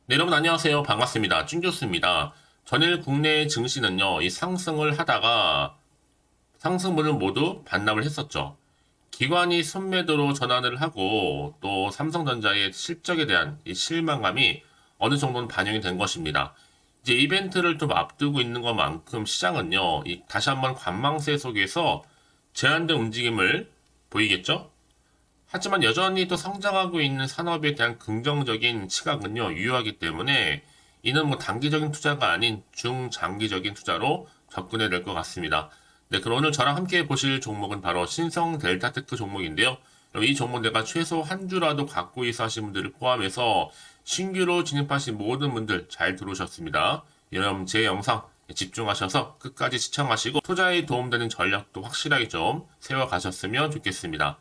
네, 여러분 안녕하세요. 반갑습니다. 찐교수입니다. 전일 국내 증시는요, 이 상승을 하다가 상승분을 모두 반납을 했었죠. 기관이 순매도로 전환을 하고 또 삼성전자의 실적에 대한 이 실망감이 어느 정도는 반영이 된 것입니다. 이제 이벤트를 좀 앞두고 있는 것만큼 시장은요, 다시 한번 관망세 속에서 제한된 움직임을 보이겠죠? 하지만 여전히 또 성장하고 있는 산업에 대한 긍정적인 시각은요, 유효하기 때문에 이는 뭐 단기적인 투자가 아닌 중장기적인 투자로 접근해야 될 것 같습니다. 네, 그럼 오늘 저랑 함께 보실 종목은 바로 신성 델타테크 종목인데요. 이 종목 내가 최소 한 주라도 갖고 있어 하신 분들을 포함해서 신규로 진입하신 모든 분들 잘 들어오셨습니다. 여러분 제 영상 집중하셔서 끝까지 시청하시고 투자에 도움되는 전략도 확실하게 좀 세워가셨으면 좋겠습니다.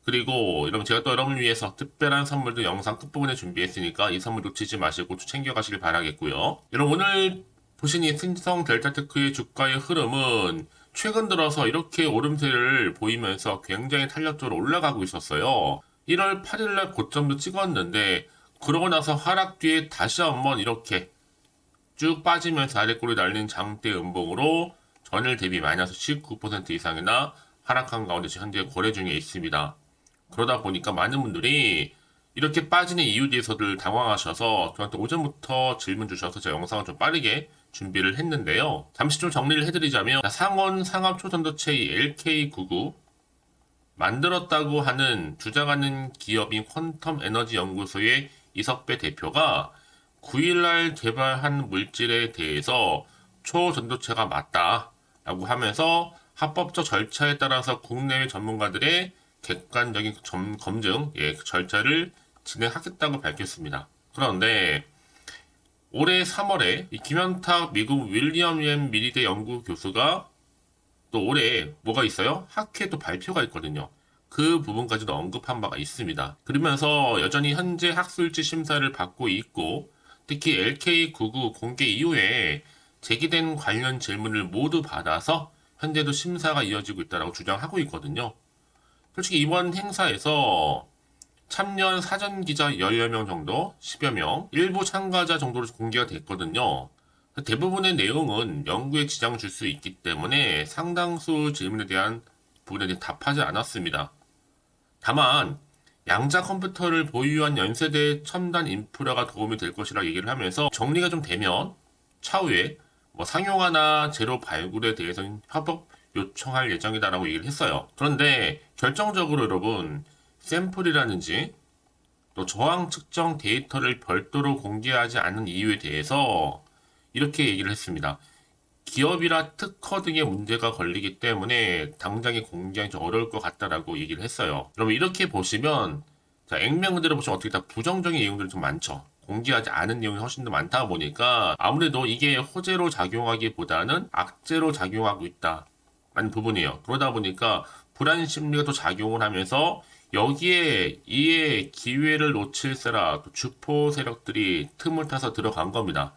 그리고 여러분 제가 또 여러분을 위해서 특별한 선물도 영상 끝부분에 준비했으니까 이 선물 놓치지 마시고 챙겨가시길 바라겠고요. 여러분 오늘 보신 이 신성 델타테크의 주가의 흐름은 최근 들어서 이렇게 오름세를 보이면서 굉장히 탄력적으로 올라가고 있었어요. 1월 8일날 고점도 찍었는데 그러고 나서 하락 뒤에 다시 한번 이렇게 쭉 빠지면서 아래꼬리 날린 장대 음봉으로 전일 대비 마이너스 19% 이상이나 하락한 가운데 현재 거래 중에 있습니다. 그러다 보니까 많은 분들이 이렇게 빠지는 이유에 대해서들 당황하셔서 저한테 오전부터 질문 주셔서 제가 영상을 좀 빠르게 준비를 했는데요. 잠시 좀 정리를 해드리자면 상온 상압 초전도체 LK99 만들었다고 하는 주장하는 기업인 퀀텀 에너지 연구소의 이석배 대표가 9일날 개발한 물질에 대해서 초전도체가 맞다라고 하면서 합법적 절차에 따라서 국내외 전문가들의 객관적인 검증, 그 절차를 진행하겠다고 밝혔습니다. 그런데 올해 3월에 김현탁 미국 윌리엄 엠 미리대 연구 교수가 또 올해 뭐가 있어요? 학회 또 발표가 있거든요. 그 부분까지도 언급한 바가 있습니다. 그러면서 여전히 현재 학술지 심사를 받고 있고 특히 LK99 공개 이후에 제기된 관련 질문을 모두 받아서 현재도 심사가 이어지고 있다고 주장하고 있거든요. 솔직히 이번 행사에서 참여한 사전 기자 10여 명 정도, 10여 명, 일부 참가자 정도로 공개가 됐거든요. 대부분의 내용은 연구에 지장을 줄 수 있기 때문에 상당수 질문에 대한 부분에 답하지 않았습니다. 다만 양자 컴퓨터를 보유한 연세대 첨단 인프라가 도움이 될 것이라 얘기를 하면서 정리가 좀 되면 차후에 뭐 상용화나 제로 발굴에 대해서는 협업 요청할 예정이다라고 얘기를 했어요. 그런데 결정적으로 여러분 샘플이라든지 또 저항 측정 데이터를 별도로 공개하지 않은 이유에 대해서 이렇게 얘기를 했습니다. 기업이라 특허 등의 문제가 걸리기 때문에 당장에 공개하기 좀 어려울 것 같다라고 얘기를 했어요. 여러분 이렇게 보시면 자, 액면 그대로 보시면 어떻게 다 부정적인 내용들이 좀 많죠. 공개하지 않은 내용이 훨씬 더 많다 보니까 아무래도 이게 호재로 작용하기보다는 악재로 작용하고 있다. 라는 부분이에요. 그러다 보니까 불안 심리가 또 작용을 하면서 여기에 이에 기회를 놓칠세라 또 주포 세력들이 틈을 타서 들어간 겁니다.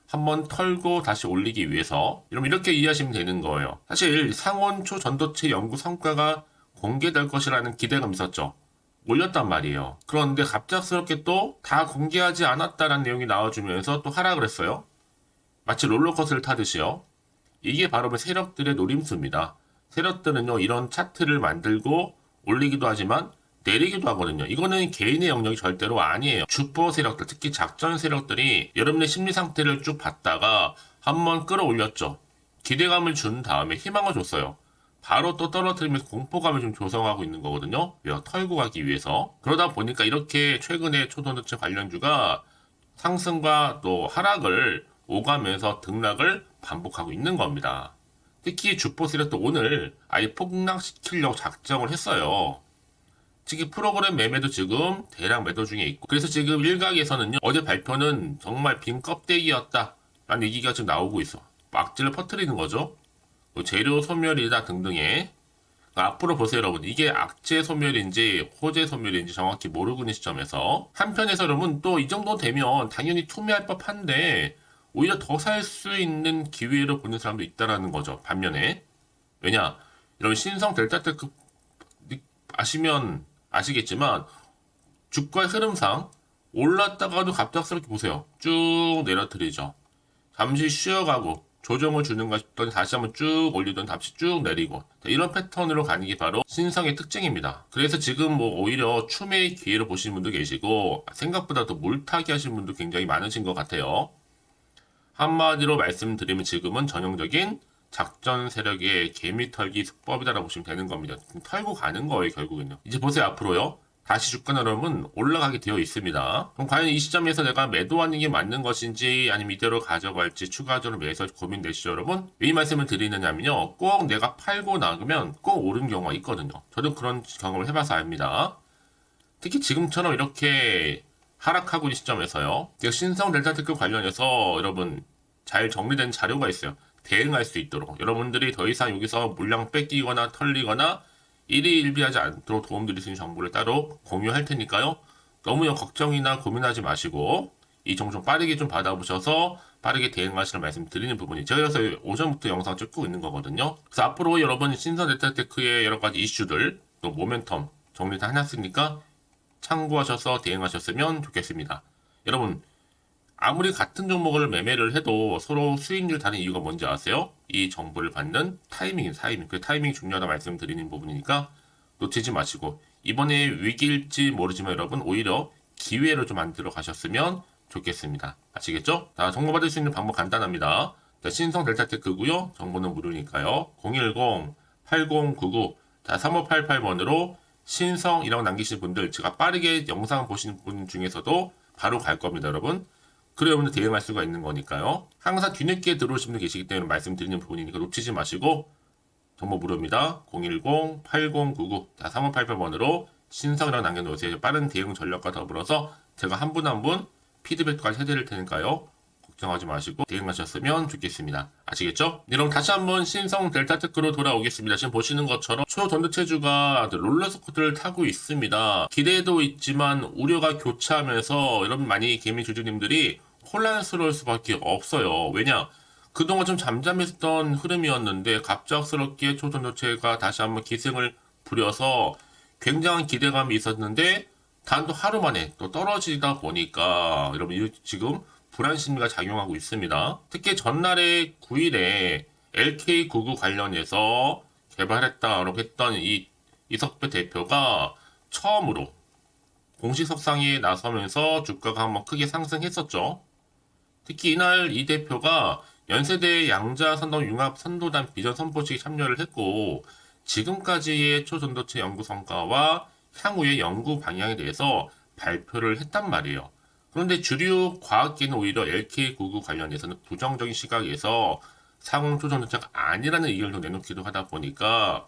한번 털고 다시 올리기 위해서 여러분 이렇게 이해하시면 되는 거예요. 사실 상온초 전도체 연구 성과가 공개될 것이라는 기대감이 있었죠. 올렸단 말이에요. 그런데 갑작스럽게 또 다 공개하지 않았다라는 내용이 나와주면서 또 하락을 했어요. 마치 롤러코스터를 타듯이요. 이게 바로 세력들의 노림수입니다. 세력들은요, 이런 차트를 만들고 올리기도 하지만 내리기도 하거든요. 이거는 개인의 영역이 절대로 아니에요. 주포 세력들, 특히 작전 세력들이 여러분의 심리 상태를 쭉 봤다가 한번 끌어올렸죠. 기대감을 준 다음에 희망을 줬어요. 바로 또 떨어뜨리면서 공포감을 좀 조성하고 있는 거거든요. 왜요? 털고 가기 위해서. 그러다 보니까 이렇게 최근에 초전도체 관련주가 상승과 또 하락을 오가면서 등락을 반복하고 있는 겁니다. 특히 주포 세력도 오늘 아예 폭락시키려고 작정을 했어요. 특히 프로그램 매매도 지금 대량 매도 중에 있고 그래서 지금 일각에서는요 어제 발표는 정말 빈 껍데기였다 라는 얘기가 지금 나오고 있어. 악재를 퍼뜨리는 거죠. 재료 소멸이다 등등의 앞으로 보세요 여러분, 이게 악재 소멸인지 호재 소멸인지 정확히 모르고 있는 시점에서 한편에서 여러분 또 이 정도 되면 당연히 투매할 법한데 오히려 더 살 수 있는 기회로 보는 사람도 있다라는 거죠. 반면에 왜냐, 여러분 신성 델타테크 아시면 아시겠지만 주가의 흐름상 올랐다가도 갑작스럽게 보세요. 쭉 내려뜨리죠. 잠시 쉬어가고 조정을 주는가 싶더니 다시 한번 쭉 올리던 다시 쭉 내리고 이런 패턴으로 가는 게 바로 신성의 특징입니다. 그래서 지금 뭐 오히려 추매의 기회를 보시는 분도 계시고 생각보다 더 물타기 하시는 분도 굉장히 많으신 것 같아요. 한마디로 말씀드리면 지금은 전형적인 작전 세력의 개미 털기 수법이다라고 보시면 되는 겁니다. 털고 가는 거예요, 결국은요. 이제 보세요, 앞으로요. 다시 주가 흐름은 올라가게 되어 있습니다. 그럼 과연 이 시점에서 내가 매도하는 게 맞는 것인지 아니면 이대로 가져갈지 추가적으로 매수 고민되시죠, 여러분? 왜 이 말씀을 드리느냐면요. 꼭 내가 팔고 나가면 꼭 오른 경우가 있거든요. 저도 그런 경험을 해봐서 압니다. 특히 지금처럼 이렇게 하락하고 있는 시점에서요. 신성 델타테크 관련해서 여러분 잘 정리된 자료가 있어요. 대응할 수 있도록 여러분들이 더 이상 여기서 물량 뺏기거나 털리거나 일희일비하지 않도록 도움드릴 수 있는 정보를 따로 공유할 테니까요. 너무 걱정이나 고민하지 마시고 이 정보 좀 빠르게 좀 받아보셔서 빠르게 대응하시는 말씀 드리는 부분이 제가 그래서 오전부터 영상 찍고 있는 거거든요. 그래서 앞으로 여러분 신성 델타테크의 여러 가지 이슈들 또 모멘텀 정리 다 해놨으니까 참고하셔서 대응하셨으면 좋겠습니다. 여러분 아무리 같은 종목을 매매를 해도 서로 수익률 다른 이유가 뭔지 아세요? 이 정보를 받는 타이밍. 그 타이밍이 중요하다 말씀드리는 부분이니까 놓치지 마시고 이번에 위기일지 모르지만 여러분 오히려 기회로 좀 만들어 가셨으면 좋겠습니다. 아시겠죠? 자, 정보 받을 수 있는 방법 간단합니다. 자, 신성 델타테크고요. 정보는 무료니까요. 010-8099 3588번으로 신성이라고 남기신 분들 제가 빠르게 영상 보시는 분 중에서도 바로 갈 겁니다, 여러분. 그래 여러분들 대응할 수가 있는 거니까요. 항상 뒤늦게 들어오신 분들 계시기 때문에 말씀드리는 부분이니까 놓치지 마시고 정보 무료입니다. 010-8099 3588번으로 신성이라고 남겨놓으세요. 빠른 대응 전략과 더불어서 제가 한 분 한 분 피드백까지 해드릴 테니까요. 걱정하지 마시고 대응하셨으면 좋겠습니다. 아시겠죠? 네, 그럼 다시 한번 신성 델타테크로 돌아오겠습니다. 지금 보시는 것처럼 초전도체주가 롤러코스터를 타고 있습니다. 기대도 있지만 우려가 교차하면서 여러분 많이 개미 주주님들이 혼란스러울 수밖에 없어요. 왜냐? 그동안 좀 잠잠했던 흐름이었는데 갑작스럽게 초전도체가 다시 한번 기승을 부려서 굉장한 기대감이 있었는데 단도 하루 만에 또 떨어지다 보니까 여러분 지금 불안 심리가 작용하고 있습니다. 특히 전날에 9일에 LK99 관련해서 개발했다라고 했던 이 이석배 대표가 처음으로 공식 석상에 나서면서 주가가 한번 크게 상승했었죠. 특히 이날 이 대표가 연세대 양자산업 융합 선도단 비전 선포식에 참여를 했고 지금까지의 초전도체 연구 성과와 향후의 연구 방향에 대해서 발표를 했단 말이에요. 그런데 주류 과학계는 오히려 LK99 관련해서는 부정적인 시각에서 상용 초전도체가 아니라는 의견을 내놓기도 하다 보니까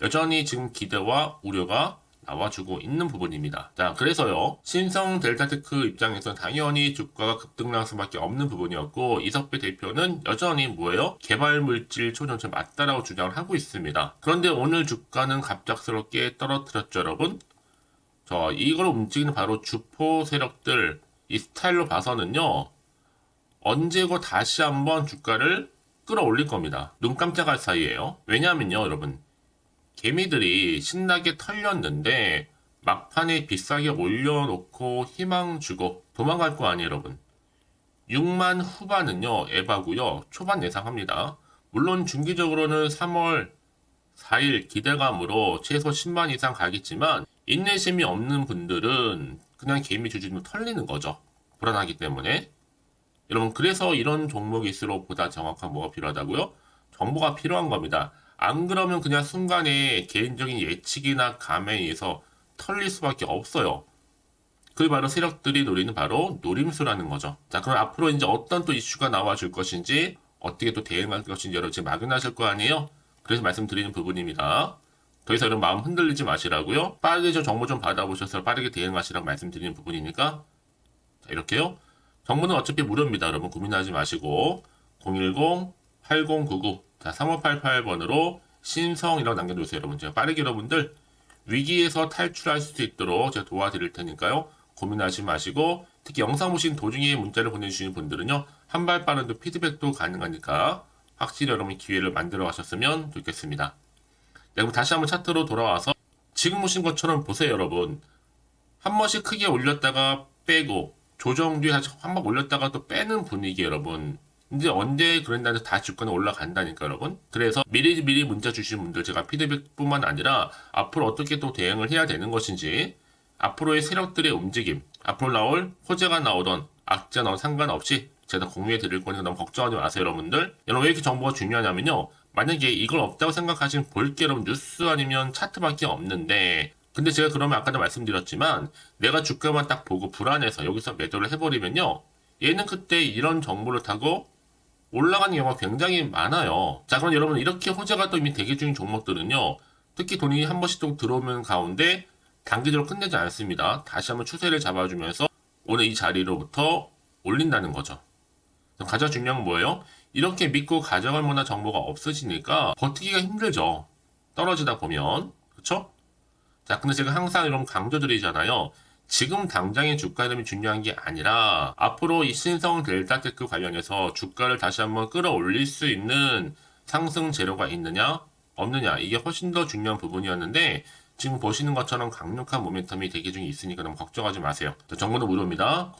여전히 지금 기대와 우려가 나와주고 있는 부분입니다. 자, 그래서요. 신성 델타테크 입장에서는 당연히 주가가 급등할 수밖에 없는 부분이었고 이석배 대표는 여전히 뭐예요? 개발물질 초전체 맞다라고 주장을 하고 있습니다. 그런데 오늘 주가는 갑작스럽게 떨어뜨렸죠, 여러분. 자, 이걸 움직이는 바로 주포 세력들 이 스타일로 봐서는요. 언제고 다시 한번 주가를 끌어올릴 겁니다. 눈 깜짝할 사이에요. 왜냐하면요, 여러분. 개미들이 신나게 털렸는데 막판에 비싸게 올려놓고 희망 주고 도망갈 거 아니에요, 여러분. 6만 후반은요, 에바고요. 초반 예상합니다. 물론 중기적으로는 3월 4일 기대감으로 최소 10만 이상 가겠지만 인내심이 없는 분들은 그냥 개미 주주로 털리는 거죠. 불안하기 때문에. 여러분, 그래서 이런 종목일수록 보다 정확한 뭐가 필요하다고요? 정보가 필요한 겁니다. 안 그러면 그냥 순간에 개인적인 예측이나 감에 의해서 털릴 수밖에 없어요. 그게 바로 세력들이 노리는 바로 노림수라는 거죠. 자, 그럼 앞으로 이제 어떤 또 이슈가 나와줄 것인지, 어떻게 또 대응할 것인지 여러분 지금 막연하실 거 아니에요? 그래서 말씀드리는 부분입니다. 더 이상 이런 마음 흔들리지 마시라고요. 빠르게 좀 정보 좀 받아보셔서 빠르게 대응하시라고 말씀드리는 부분이니까. 자, 이렇게요. 정보는 어차피 무료입니다. 여러분 고민하지 마시고 010-8099 3588번으로 신성이라고 남겨주세요. 여러분 제가 빠르게 여러분들 위기에서 탈출할 수 있도록 제가 도와드릴 테니까요. 고민하지 마시고 특히 영상 보신 도중에 문자를 보내주시는 분들은요. 한 발 빠른 피드백도 가능하니까 확실히 여러분 기회를 만들어 가셨으면 좋겠습니다. 네, 그럼 다시 한번 차트로 돌아와서 지금 보신 것처럼 보세요. 여러분 한 번씩 크게 올렸다가 빼고 조정 뒤에 다시 한 번 올렸다가 또 빼는 분위기 여러분. 근데 언제 그런다는데 다 주가는 올라간다니까 여러분. 그래서 미리 문자 주신 분들 제가 피드백뿐만 아니라 앞으로 어떻게 또 대응을 해야 되는 것인지 앞으로의 세력들의 움직임 앞으로 나올 호재가 나오던 악재 나온 상관없이 제가 공유해 드릴 거니까 너무 걱정하지 마세요 여러분들. 여러분 왜 이렇게 정보가 중요하냐면요. 만약에 이걸 없다고 생각하시면 볼 게 여러분 뉴스 아니면 차트밖에 없는데 근데 제가 그러면 아까도 말씀드렸지만 내가 주가만 딱 보고 불안해서 여기서 매도를 해버리면요. 얘는 그때 이런 정보를 타고 올라가는 경우가 굉장히 많아요. 자, 그럼 여러분 이렇게 호재가 또 이미 대기 중인 종목들은요. 특히 돈이 한 번씩 또 들어오는 가운데 단기적으로 끝내지 않습니다. 다시 한번 추세를 잡아주면서 오늘 이 자리로부터 올린다는 거죠. 가장 중요한 건 뭐예요? 이렇게 믿고 가져갈 만한 정보가 없으시니까 버티기가 힘들죠. 떨어지다 보면. 그쵸? 자, 근데 제가 항상 이런 강조드리잖아요. 지금 당장의 주가 흐름이 중요한 게 아니라 앞으로 이 신성 델타테크 관련해서 주가를 다시 한번 끌어올릴 수 있는 상승 재료가 있느냐 없느냐 이게 훨씬 더 중요한 부분이었는데 지금 보시는 것처럼 강력한 모멘텀이 대기 중에 있으니까 너무 걱정하지 마세요. 자, 정보는 무료입니다.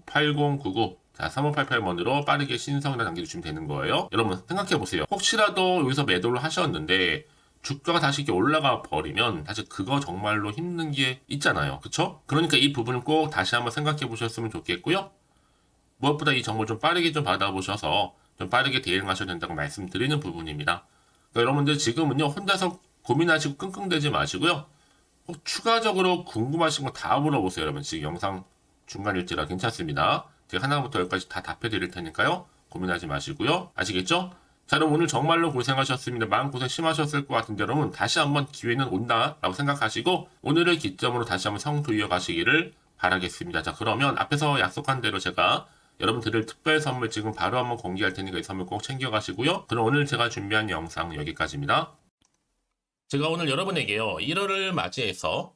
010-8099 자, 3588번으로 빠르게 신성이라 남겨주시면 되는 거예요. 여러분 생각해보세요. 혹시라도 여기서 매도를 하셨는데 주가가 다시 이렇게 올라가 버리면 사실 그거 정말로 힘든 게 있잖아요. 그쵸? 그러니까 이 부분을 꼭 다시 한번 생각해 보셨으면 좋겠고요. 무엇보다 이 정보를 좀 빠르게 좀 받아보셔서 좀 빠르게 대응하셔야 된다고 말씀드리는 부분입니다. 그러니까 여러분들 지금은요, 혼자서 고민하시고 끙끙대지 마시고요. 꼭 추가적으로 궁금하신 거 다 물어보세요. 여러분 지금 영상 중간일지라 괜찮습니다. 제가 하나부터 열까지 다 답해 드릴 테니까요. 고민하지 마시고요. 아시겠죠? 자, 여러분 오늘 정말로 고생하셨습니다. 마음고생 심하셨을 것 같은데 여러분 다시 한번 기회는 온다라고 생각하시고 오늘을 기점으로 다시 한번 성투 이어가시기를 바라겠습니다. 자, 그러면 앞에서 약속한 대로 제가 여러분 드릴 특별 선물 지금 바로 한번 공개할 테니까 이 선물 꼭 챙겨가시고요. 그럼 오늘 제가 준비한 영상 여기까지입니다. 제가 오늘 여러분에게요. 1월을 맞이해서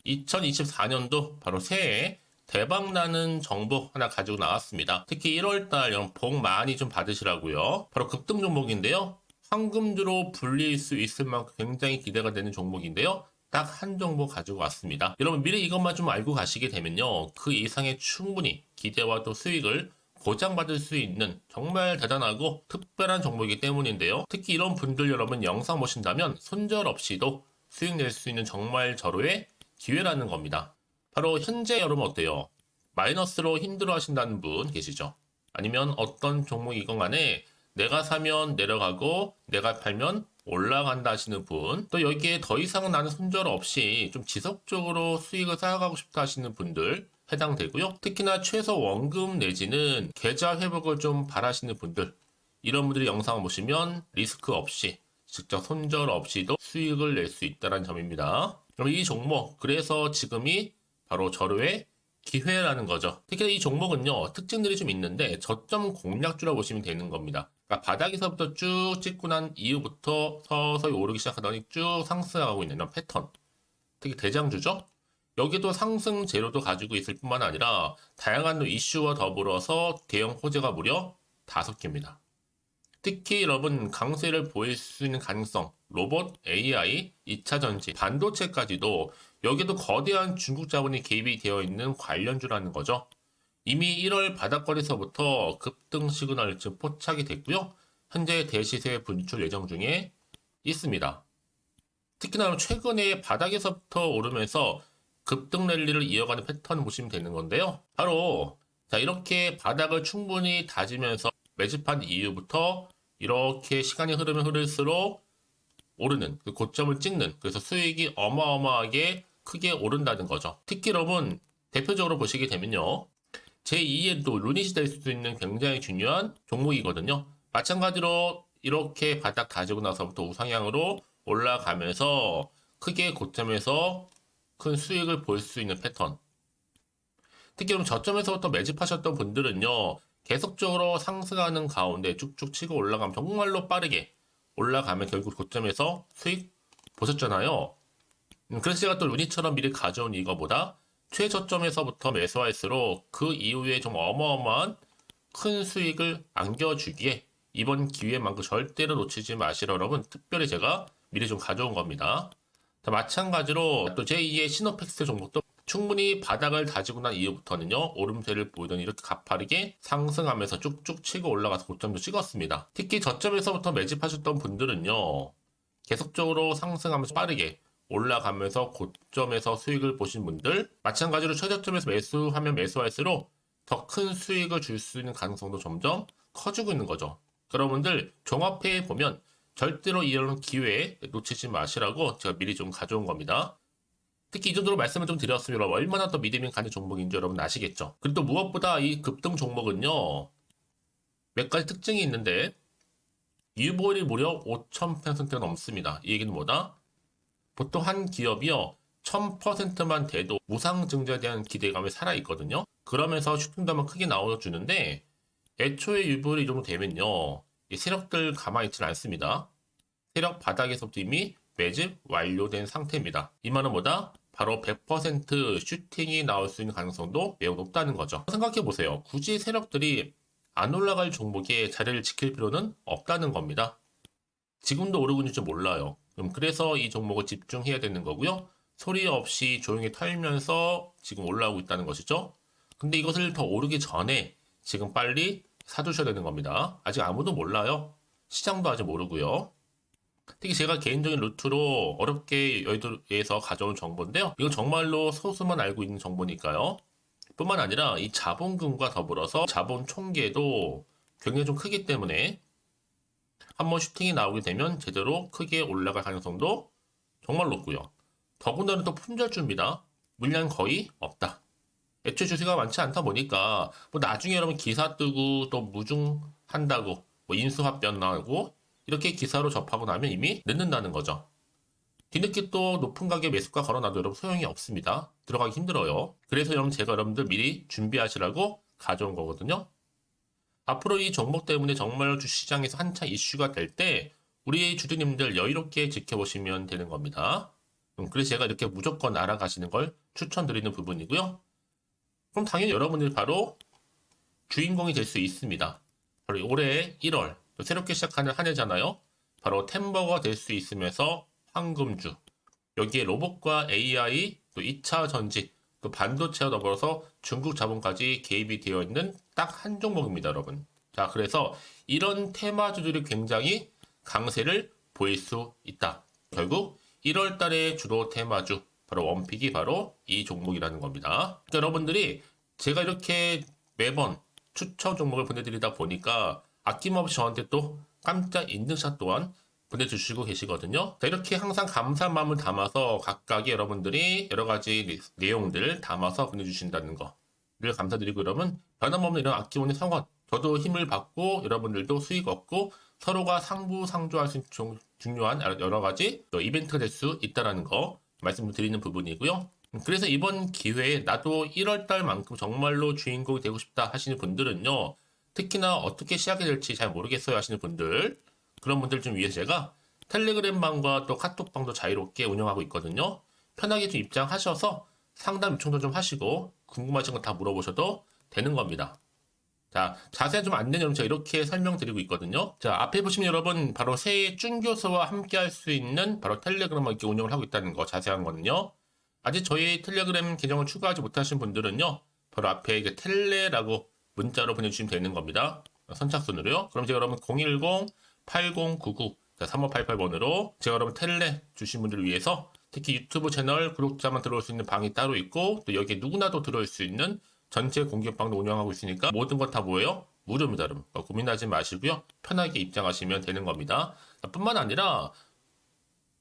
2024년도 바로 새해 대박나는 정보 하나 가지고 나왔습니다. 특히 1월달 여러분 복 많이 좀 받으시라고요. 바로 급등 종목인데요. 황금주로 불릴 수 있을 만큼 굉장히 기대가 되는 종목인데요. 딱 한 종목 가지고 왔습니다. 여러분 미리 이것만 좀 알고 가시게 되면요. 그 이상의 충분히 기대와 또 수익을 보장받을 수 있는 정말 대단하고 특별한 종목이기 때문인데요. 특히 이런 분들 여러분 영상 보신다면 손절없이도 수익 낼 수 있는 정말 절호의 기회라는 겁니다. 바로 현재 여러분 어때요? 마이너스로 힘들어 하신다는 분 계시죠? 아니면 어떤 종목이건 간에 내가 사면 내려가고 내가 팔면 올라간다 하시는 분, 또 여기에 더 이상 나는 손절 없이 좀 지속적으로 수익을 쌓아가고 싶다 하시는 분들 해당되고요. 특히나 최소 원금 내지는 계좌 회복을 좀 바라시는 분들, 이런 분들이 영상을 보시면 리스크 없이 직접 손절 없이도 수익을 낼 수 있다는 점입니다. 그럼 이 종목, 그래서 지금이 바로 절호의 기회라는 거죠. 특히 이 종목은요, 특징들이 좀 있는데 저점 공략주라 보시면 되는 겁니다. 그러니까 바닥에서부터 쭉 찍고 난 이후부터 서서히 오르기 시작하더니 쭉 상승하고 있는 이런 패턴. 특히 대장주죠. 여기도 상승 재료도 가지고 있을 뿐만 아니라 다양한 이슈와 더불어서 대형 호재가 무려 5개입니다. 특히 여러분 강세를 보일 수 있는 가능성, 로봇, AI, 2차 전지, 반도체까지도 여기도 거대한 중국 자본이 개입이 되어 있는 관련주라는 거죠. 이미 1월 바닥거리에서부터 급등 시그널이 지금 포착이 됐고요. 현재 대시세 분출 예정 중에 있습니다. 특히나 최근에 바닥에서부터 오르면서 급등 랠리를 이어가는 패턴을 보시면 되는 건데요. 바로 자 이렇게 바닥을 충분히 다지면서 매집한 이후부터 이렇게 시간이 흐르면 흐를수록 오르는 그 고점을 찍는, 그래서 수익이 어마어마하게 크게 오른다는 거죠. 특히 여러분 대표적으로 보시게 되면요, 제2의 또 루닛이 될 수 있는 굉장히 중요한 종목이거든요. 마찬가지로 이렇게 바닥 다지고 나서부터 우상향으로 올라가면서 크게 고점에서 큰 수익을 볼 수 있는 패턴. 특히 그럼 저점에서부터 매집하셨던 분들은요, 계속적으로 상승하는 가운데 쭉쭉 치고 올라가면 정말로 빠르게 올라가면 결국 고점에서 수익 보셨잖아요. 그래서 제가 또 루니처럼 미리 가져온 이거보다 최저점에서부터 매수할수록 그 이후에 좀 어마어마한 큰 수익을 안겨주기에 이번 기회만큼 절대로 놓치지 마시라 여러분 특별히 제가 미리 좀 가져온 겁니다. 자, 마찬가지로 또 제2의 시노팩스 종목도 충분히 바닥을 다지고 난 이후부터는요, 오름세를 보이더니 이렇게 가파르게 상승하면서 쭉쭉 치고 올라가서 고점도 찍었습니다. 특히 저점에서부터 매집하셨던 분들은요, 계속적으로 상승하면서 빠르게 올라가면서 고점에서 수익을 보신 분들, 마찬가지로 최저점에서 매수하면 매수할수록 더 큰 수익을 줄 수 있는 가능성도 점점 커지고 있는 거죠. 여러분들 종합해 보면 절대로 이런 기회 놓치지 마시라고 제가 미리 좀 가져온 겁니다. 특히 이 정도로 말씀을 좀 드렸으면 얼마나 더 믿음이 가는 종목인지 여러분 아시겠죠? 그리고 또 무엇보다 이 급등 종목은요, 몇 가지 특징이 있는데 유보율이 무려 5,000%가 넘습니다. 이 얘기는 뭐다? 보통 한 기업이요 1000%만 돼도 무상증자에 대한 기대감이 살아있거든요. 그러면서 슈팅도 한번 크게 나와주는데 애초에 유보율이 이 정도 되면요, 이 세력들 가만히 있지는 않습니다. 세력 바닥에서부터 이미 매집 완료된 상태입니다. 이 말은 뭐다? 바로 100% 슈팅이 나올 수 있는 가능성도 매우 높다는 거죠. 생각해보세요. 굳이 세력들이 안 올라갈 종목에 자리를 지킬 필요는 없다는 겁니다. 지금도 오르고 있는지 몰라요. 그래서 이 종목을 집중해야 되는 거고요. 소리 없이 조용히 털면서 지금 올라오고 있다는 것이죠. 근데 이것을 더 오르기 전에 지금 빨리 사두셔야 되는 겁니다. 아직 아무도 몰라요. 시장도 아직 모르고요. 특히 제가 개인적인 루트로 어렵게 여의도에서 가져온 정보인데요. 이건 정말로 소수만 알고 있는 정보니까요. 뿐만 아니라 이 자본금과 더불어서 자본 총계도 굉장히 좀 크기 때문에 한번 슈팅이 나오게 되면 제대로 크게 올라갈 가능성도 정말 높고요. 더군다나 또 품절주입니다. 물량 거의 없다. 애초에 주식가 많지 않다 보니까 뭐 나중에 여러분 기사 뜨고 또 무중한다고 뭐 인수합병 나오고 이렇게 기사로 접하고 나면 이미 늦는다는 거죠. 뒤늦게 또 높은 가격 매수가 걸어놔도 여러분 소용이 없습니다. 들어가기 힘들어요. 그래서 여러분 제가 여러분들 미리 준비하시라고 가져온 거거든요. 앞으로 이 종목 때문에 정말 주시장에서 한창 이슈가 될 때 우리 주주님들 여유롭게 지켜보시면 되는 겁니다. 그래서 제가 이렇게 무조건 알아가시는 걸 추천드리는 부분이고요. 그럼 당연히 여러분들이 바로 주인공이 될 수 있습니다. 바로 올해 1월 또 새롭게 시작하는 한 해잖아요. 바로 템버가 될 수 있으면서 황금주, 여기에 로봇과 AI, 또 2차 전지, 또 반도체와 더불어서 중국 자본까지 개입이 되어 있는 딱 한 종목입니다, 여러분. 자, 그래서 이런 테마주들이 굉장히 강세를 보일 수 있다. 결국 1월 달에 주로 테마주, 바로 원픽이 바로 이 종목이라는 겁니다. 그러니까 여러분들이 제가 이렇게 매번 추천 종목을 보내드리다 보니까 아낌없이 저한테 또 깜짝 인증샷 또한 보내주시고 계시거든요. 자, 이렇게 항상 감사한 마음을 담아서 각각의 여러분들이 여러 가지 내용들 담아서 보내주신다는 거를 감사드리고, 여러분 변함없는 이런 아낌없는 성원, 저도 힘을 받고 여러분들도 수익 얻고 서로가 상부상조할 수 있는 중요한 여러 가지 이벤트가 될 수 있다는 거 말씀을 드리는 부분이고요. 그래서 이번 기회에 나도 1월달만큼 정말로 주인공이 되고 싶다 하시는 분들은요, 특히나 어떻게 시작이 될지 잘 모르겠어요 하시는 분들, 그런 분들 좀 위해서 제가 텔레그램 방과 또 카톡방도 자유롭게 운영하고 있거든요. 편하게 좀 입장하셔서 상담 요청도 좀 하시고 궁금하신 거 다 물어보셔도 되는 겁니다. 자, 자세한 좀 안내는 제가 이렇게 설명드리고 있거든요. 자, 앞에 보시면 여러분 바로 새해 쭌교수와 함께 할 수 있는 바로 텔레그램을 이렇게 운영을 하고 있다는 거, 자세한 거는요. 아직 저희 텔레그램 계정을 추가하지 못하신 분들은요, 바로 앞에 이제 텔레라고 문자로 보내주시면 되는 겁니다. 선착순으로요. 그럼 제가 여러분 010-8099 3588번으로 제가 여러분 텔레 주신 분들을 위해서 특히 유튜브 채널 구독자만 들어올 수 있는 방이 따로 있고, 또 여기에 누구나도 들어올 수 있는 전체 공개방도 운영하고 있으니까 모든 것 다 뭐예요? 무료입니다, 여러분. 고민하지 마시고요. 편하게 입장하시면 되는 겁니다. 뿐만 아니라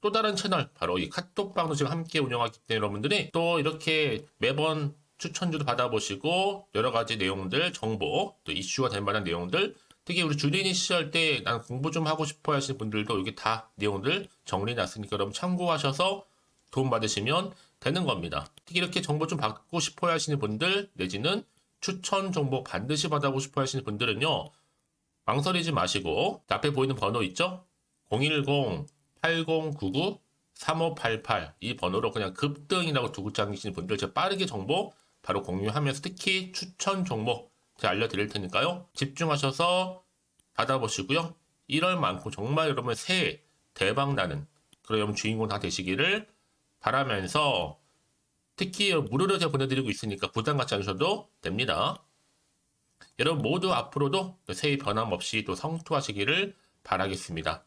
또 다른 채널, 바로 이 카톡방도 지금 함께 운영하기 때문에 여러분들이 또 이렇게 매번 추천주도 받아보시고 여러 가지 내용들, 정보, 또 이슈가 될 만한 내용들, 특히 우리 주린이 시절 때 난 공부 좀 하고 싶어 하시는 분들도 여기 다 내용들 정리해놨으니까 여러분 참고하셔서 도움 받으시면 되는 겁니다. 특히 이렇게 정보 좀 받고 싶어 하시는 분들, 내지는 추천 정보 반드시 받아보고 싶어 하시는 분들은요, 망설이지 마시고 앞에 보이는 번호 있죠? 010-8099-3588 이 번호로 그냥 급등이라고 두고 당기시는 분들 제가 빠르게 정보 바로 공유하면서 특히 추천 종목 제가 알려드릴 테니까요. 집중하셔서 받아보시고요. 1월만큼 정말 여러분 새해 대박나는 그런 여러분 주인공 다 되시기를 바라면서 특히 무료로 제가 보내드리고 있으니까 부담 갖지 않으셔도 됩니다. 여러분 모두 앞으로도 새해 변함없이 또 성투하시기를 바라겠습니다.